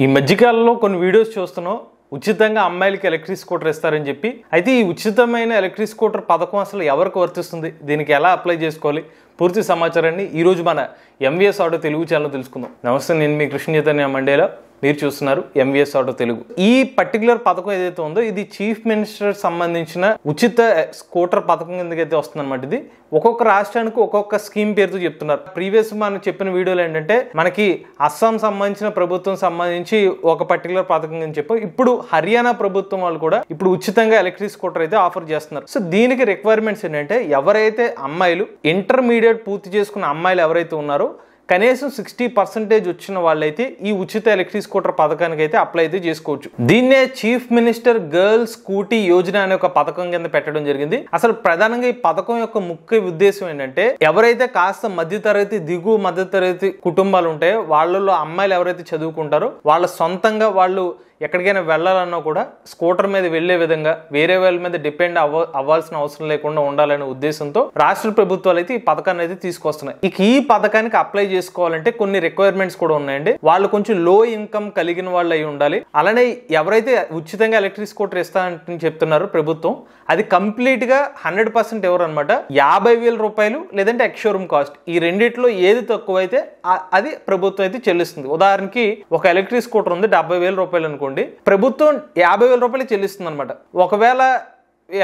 ఈ మధ్యకాలంలో కొన్ని వీడియోస్ చూస్తున్నాం, ఉచితంగా అమ్మాయిలకి ఎలక్ట్రిక్ స్కూటర్ ఇస్తారని చెప్పి. అయితే ఈ ఉచితమైన ఎలక్ట్రిక్ స్కూటర్ పథకం అసలు ఎవరికి వర్తిస్తుంది, దీనికి ఎలా అప్లై చేసుకోవాలి, పూర్తి సమాచారాన్ని ఈరోజు మన ఎంవీఎస్ ఆటో తెలుగు ఛానల్ తెలుసుకుందాం. నమస్తే, నేను మీ కృష్ణ చైతన్య మండేలా, మీరు చూస్తున్నారు ఎంవీఎస్ ఆటో తెలుగు. ఈ పర్టికులర్ పథకం ఏదైతే ఉందో ఇది చీఫ్ మినిస్టర్ సంబంధించిన ఉచిత స్కూటర్ పథకం కిందకైతే వస్తుంది అనమాట. ఇది ఒక్కొక్క రాష్ట్రానికి ఒక్కొక్క స్కీమ్ పేరుతో చెప్తున్నారు. ప్రీవియస్ మనం చెప్పిన వీడియోలు ఏంటంటే మనకి అస్సాం సంబంధించిన ప్రభుత్వం సంబంధించి ఒక పర్టికులర్ పథకం అని చెప్పి, ఇప్పుడు హర్యానా ప్రభుత్వం వాళ్ళు కూడా ఇప్పుడు ఉచితంగా ఎలక్ట్రిక్ స్కూటర్ అయితే ఆఫర్ చేస్తున్నారు. సో దీనికి రిక్వైర్మెంట్స్ ఏంటంటే ఎవరైతే అమ్మాయిలు ఇంటర్మీడియట్ పూర్తి చేసుకున్న అమ్మాయిలు ఎవరైతే ఉన్నారో కనీసం 60% వచ్చిన వాళ్ళైతే ఈ ఉచిత ఎలక్ట్రిక్ స్కూటర్ పథకానికి అయితే అప్లై అయితే చేసుకోవచ్చు. దీన్నే chief minister girl scooty Yojana అనే ఒక పథకం కింద పెట్టడం జరిగింది. అసలు ప్రధానంగా ఈ పథకం యొక్క ముఖ్య ఉద్దేశం ఏంటంటే ఎవరైతే కాస్త మధ్యతరగతి దిగువ మధ్యతరగతి కుటుంబాలు ఉంటాయో వాళ్ళలో అమ్మాయిలు ఎవరైతే చదువుకుంటారో వాళ్ళ సొంతంగా వాళ్ళు ఎక్కడికైనా వెళ్ళాలన్నా కూడా స్కూటర్ మీద వెళ్లే విధంగా వేరే వాళ్ళ మీద డిపెండ్ అవ్వాల్సిన అవసరం లేకుండా ఉండాలనే ఉద్దేశంతో రాష్ట్ర ప్రభుత్వాలు అయితే ఈ పథకాన్ని అయితే తీసుకొస్తున్నాయి. ఇక ఈ పథకానికి అప్లై చేసుకోవాలంటే కొన్ని రిక్వైర్మెంట్స్ కూడా ఉన్నాయండి. వాళ్ళు కొంచెం లో ఇన్కమ్ కలిగిన వాళ్ళు అయి ఉండాలి. అలానే ఎవరైతే ఉచితంగా ఎలక్ట్రిక్ స్కూటర్ ఇస్తానని చెప్తున్నారో ప్రభుత్వం, అది కంప్లీట్ గా 100% ఎవరు అనమాట 50,000 రూపాయలు లేదంటే ఎక్స్షోరూమ్ కాస్ట్, ఈ రెండిట్లో ఏది తక్కువ అయితే అది ప్రభుత్వం అయితే చెల్లిస్తుంది. ఉదాహరణకి ఒక ఎలక్ట్రిక్ స్కూటర్ ఉంది 70,000 రూపాయలు అనుకోండి, ప్రభుత్వం 50,000 రూపాయలు చెల్లిస్తుంది అనమాట. ఒకవేళ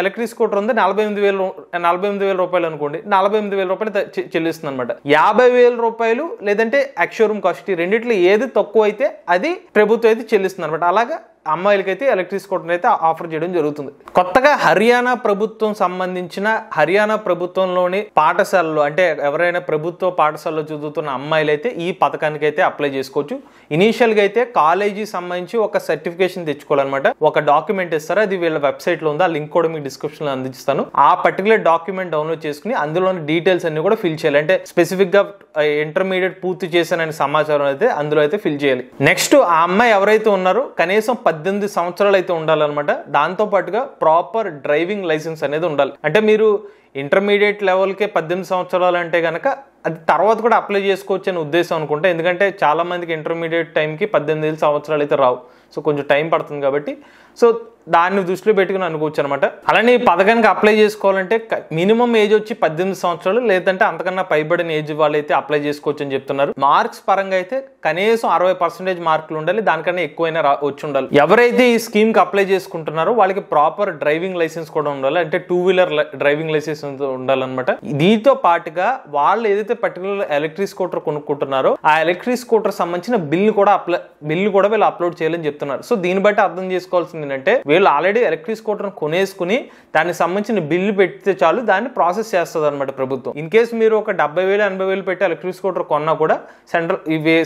ఎలక్ట్రిక్ స్కూటర్ ఉంది 48,000 రూపాయలు అనుకోండి, 48,000 రూపాయలు చెల్లిస్తుంది అనమాట. 50,000 రూపాయలు లేదంటే ఎక్స్షోరూమ్ కాస్ట్, ఈ రెండిట్లో ఏది తక్కువ అయితే అది ప్రభుత్వం అయితే చెల్లిస్తుంది అనమాట. అలాగా అమ్మాయిలకైతే ఎలక్ట్రిక్ స్కూటర్ అయితే ఆఫర్ చేయడం జరుగుతుంది. కొత్తగా హర్యానా ప్రభుత్వం సంబంధించిన హర్యానా ప్రభుత్వంలోని పాఠశాలలో అంటే ఎవరైనా ప్రభుత్వ పాఠశాలలో చదువుతున్న అమ్మాయిలు అయితే ఈ పథకానికి అయితే అప్లై చేసుకోవచ్చు. ఇనీషియల్ గా అయితే కాలేజీ సంబంధించి ఒక సర్టిఫికేషన్ తెచ్చుకోవాలన్నమాట. ఒక డాక్యుమెంట్ ఇస్తారు, అది వీళ్ళ వెబ్సైట్ లో ఉంది, ఆ లింక్ కూడా మీకు డిస్క్రిప్షన్ లో అందిస్తాను. ఆ పర్టికులర్ డాక్యుమెంట్ డౌన్లోడ్ చేసుకుని అందులోని డీటెయిల్స్ అన్ని కూడా ఫిల్ చేయాలి. అంటే స్పెసిఫిక్ గా ఇంటర్మీడియట్ పూర్తి చేశానని సమాచారం అయితే అందులో అయితే ఫిల్ చేయాలి. నెక్స్ట్ ఆ అమ్మాయి ఎవరైతే ఉన్నారో కనీసం 18 సంవత్సరాలు అయితే ఉండాలన్నమాట. దాంతో పాటుగా ప్రాపర్ డ్రైవింగ్ లైసెన్స్ అనేది ఉండాలి. అంటే మీరు ఇంటర్మీడియట్ లెవెల్కే 18 సంవత్సరాలు అంటే కనుక అది తర్వాత కూడా అప్లై చేసుకోవచ్చు అనే ఉద్దేశం అనుకుంటా. ఎందుకంటే చాలా మందికి ఇంటర్మీడియట్ టైంకి 18 సంవత్సరాలు అయితే రావు, సో కొంచెం టైం పడుతుంది కాబట్టి సో దాన్ని దృష్టిలో పెట్టుకుని అనుకోవచ్చు అనమాట. అలానే ఈ పథకానికి అప్లై చేసుకోవాలంటే మినిమం ఏజ్ వచ్చి 18 సంవత్సరాలు లేదంటే అంతకన్నా పైబడిన ఏజ్ వాళ్ళైతే అప్లై చేసుకోవచ్చు అని చెప్తున్నారు. మార్క్స్ పరంగా అయితే కనీసం 60% మార్కులు ఉండాలి, దానికన్నా ఎక్కువైనా వచ్చి ఉండాలి. ఎవరైతే ఈ స్కీమ్ కి అప్లై చేసుకుంటున్నారో వాళ్ళకి ప్రాపర్ డ్రైవింగ్ లైసెన్స్ కూడా ఉండాలి, అంటే 2-వీలర్ డ్రైవింగ్ లైసెన్స్ ఉండాలన్నమాట. దీంతో పాటుగా వాళ్ళు ఏదైతే పర్టికులర్ ఎలక్ట్రిక్ స్కూటర్ కొనుక్కుంటున్నారో ఆ ఎలక్ట్రిక్ స్కూటర్ సంబంధించిన బిల్లు కూడా వీళ్ళు అప్లోడ్ చేయాలని చెప్తున్నారు. సో దీన్ని బట్టి అర్థం చేసుకోవాల్సింది ఏంటంటే వీళ్ళు ఆల్రెడీ ఎలక్ట్రిక్ స్కూటర్ కొనేసుకుని దానికి సంబంధించిన బిల్లు పెడితే చాలు, దాన్ని ప్రాసెస్ చేస్తుంది అనమాట ప్రభుత్వం. ఇన్ కేసు మీరు ఒక 70,000 80,000 పెట్టి ఎలక్ట్రిక్ స్కూటర్ కొన్నా కూడా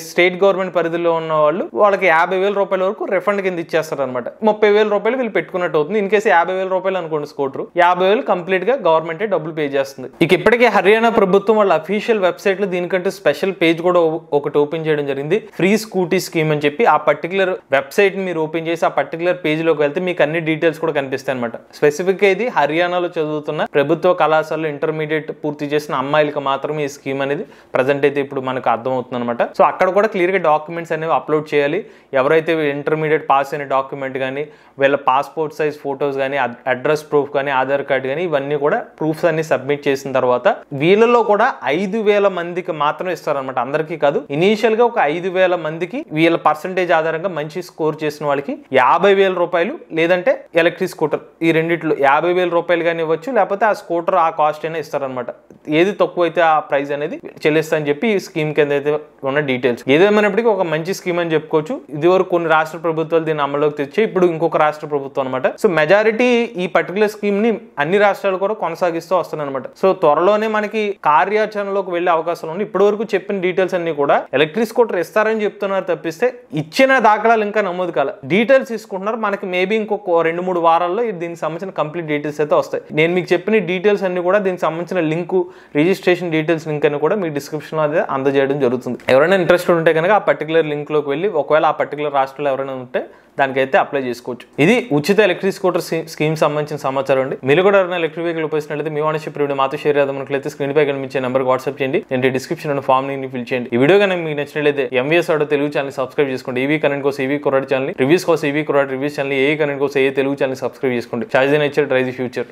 స్టేట్ గవర్నమెంట్ పరిధిలో ఉన్న వాళ్ళకి 50,000 రూపాయల వరకు రిఫండ్ కింద ఇచ్చేస్తారు అనమాట. 30,000 రూపాయలు వీళ్ళు పెట్టుకున్నట్టు అవుతుంది. ఇన్ కేసు 50,000 రూపాయలు అనుకోండి స్కూటర్, 50,000 కంప్లీట్ గా గవర్నమెంట్ డబ్బులు పే చేస్తుంది. ఇక ఇప్పటికే హర్యానా ప్రభుత్వం వాళ్ళ అఫీషియల్ వెబ్సైట్ లో దీనికంటే స్పెషల్ పేజ్ కూడా ఒకటి ఓపెన్ చేయడం జరిగింది, ఫ్రీ స్కూటీ స్కీమ్ అని చెప్పి. ఆ పర్టికులర్ వెబ్సైట్ మీరు ఓపెన్ చేసి ఆ పర్టికులర్ పేజ్ లోకి వెళ్తే మీకు అన్ని డీటెయిల్స్ కూడా కనిపిస్తాయి అనమాట. స్పెసిఫిక్ గా ఇది హర్యానాలో చదువుతున్న ప్రభుత్వ కళాశాలలో ఇంటర్మీడియట్ పూర్తి చేసిన అమ్మాయిలకు మాత్రమే ఈ స్కీమ్ అనేది ప్రజెంట్ అయితే ఇప్పుడు మనకు అర్థం అవుతుంది అనమాట. సో అక్కడ కూడా క్లియర్ గా డాక్యుమెంట్స్ అనేవి అప్లోడ్ చేయాలి. ఎవరైతే ఇంటర్మీడియట్ పాస్ అయిన డాక్యుమెంట్ కానీ, వీళ్ళ పాస్పోర్ట్ సైజ్ ఫోటోస్ కానీ, అడ్రస్ ప్రూఫ్ కానీ, ఆధార్ కార్డు కానీ, ఇవన్నీ కూడా ప్రూఫ్స్ అన్ని సబ్మిట్ చేసిన తర్వాత వీళ్ళలో కూడా 5,000 మందికి మాత్రం ఇస్తారనమాట, అందరికీ కాదు. ఇనీషియల్ గా ఒక 5,000 మందికి వీళ్ళ పర్సంటేజ్ ఆధారంగా మంచి స్కోర్ చేసిన వాళ్ళకి 50,000 రూపాయలు లేదంటే ఎలక్ట్రిక్ స్కూటర్, ఈ రెండిట్లో 50,000 రూపాయలు కానీ ఇవ్వచ్చు, లేకపోతే ఆ స్కూటర్ ఆ కాస్ట్ అయినా ఇస్తారనమాట. ఏది తక్కువ అయితే ఆ ప్రైస్ అనేది చెల్లిస్తా అని చెప్పి ఈ స్కీమ్ కింద అయితే ఉన్న డీటెయిల్స్. ఏదేమైనప్పటికీ ఒక మంచి స్కీమ్ అని చెప్పుకోవచ్చు. ఇది వరకు కొన్ని రాష్ట్ర ప్రభుత్వాలు దీన్ని అమల్లోకి తెచ్చి ఇప్పుడు ఇంకొక రాష్ట్ర ప్రభుత్వం అనమాట. సో మెజారిటీ ఈ పర్టికులర్ స్కీమ్ ని అన్ని రాష్ట్రాలు కూడా కొనసాగిస్తూ వస్తున్నాయి అనమాట. సో త్వరలోనే మనకి కార్యాచరణలోకి వెళ్లే అవకాశాలు ఉన్నాయి. ఇప్పటి వరకు చెప్పిన డీటెయిల్స్ అన్ని కూడా ఎలక్ట్రిక్ స్కూటర్ ఇస్తారని చెప్తున్నారు తప్పిస్తే ఇచ్చిన దాఖలాలు ఇంకా నమోదు కాల. డీటెయిల్స్ తీసుకుంటున్నారు. మనకి మేబీ ఇంకొక 2-3 వారాల్లో దీనికి సంబంధించిన కంప్లీట్ డీటెయిల్స్ అయితే వస్తాయి. నేను మీకు చెప్పిన డీటెయిల్స్ అన్ని కూడా దీనికి సంబంధించిన లింక్, రిజిస్ట్రేషన్ డీటెయిల్స్ లింక్ అని కూడా మీకు డిస్క్రిప్షన్ లో అదే అందజేయడం జరుగుతుంది. ఎవరైనా ఇంట్రెస్ట్ ఉంటే కనుక ఆ పర్టికులర్ లింక్ లోకి వెళ్ళి ఒకవేళ ఆ పర్టికులర్ రాష్ట్రంలో ఎవరైనా ఉంటే దానికైతే అప్లై చేసుకోవచ్చు. ఇది ఉచిత ఎలక్ట్రిక్ స్కూటర్ స్కీమ్ సంబంధించిన సమాచారం అండి. మీరు కూడా ఎవరైనా ఎలక్ట్రిక్ వెహికల్ ఉపయోగిస్తున్నట్లయితే మీ ఓనర్షిప్ రివ్యూ మాతో షేర్ చేద్దామన్నట్లయితే స్క్రీన్ పై కనిపించే నెంబర్కి వాట్సాప్ చేయండి. నేను డిస్క్రిప్షన్ లో ఫామ్ ని ఫిల్ చేయండి. ఈ వీడియో కనుక మీకు నచ్చినట్లయితే MVS auto Telugu channel subscribe చేసుకోండి. ఈవీ కరెంట్ కోసం ఈవీ కుర్రాడ్ ఛానల్, రివ్యూస్ కోసం ఈవీ కుర్రాడ్ రివ్యూస్ ఛానల్, ఏ కరెంట్ కోసం ఏ తెలుగు ఛానల్ సబ్స్క్రైబ్ చేసుకోండి. Charge the nature, drive the future.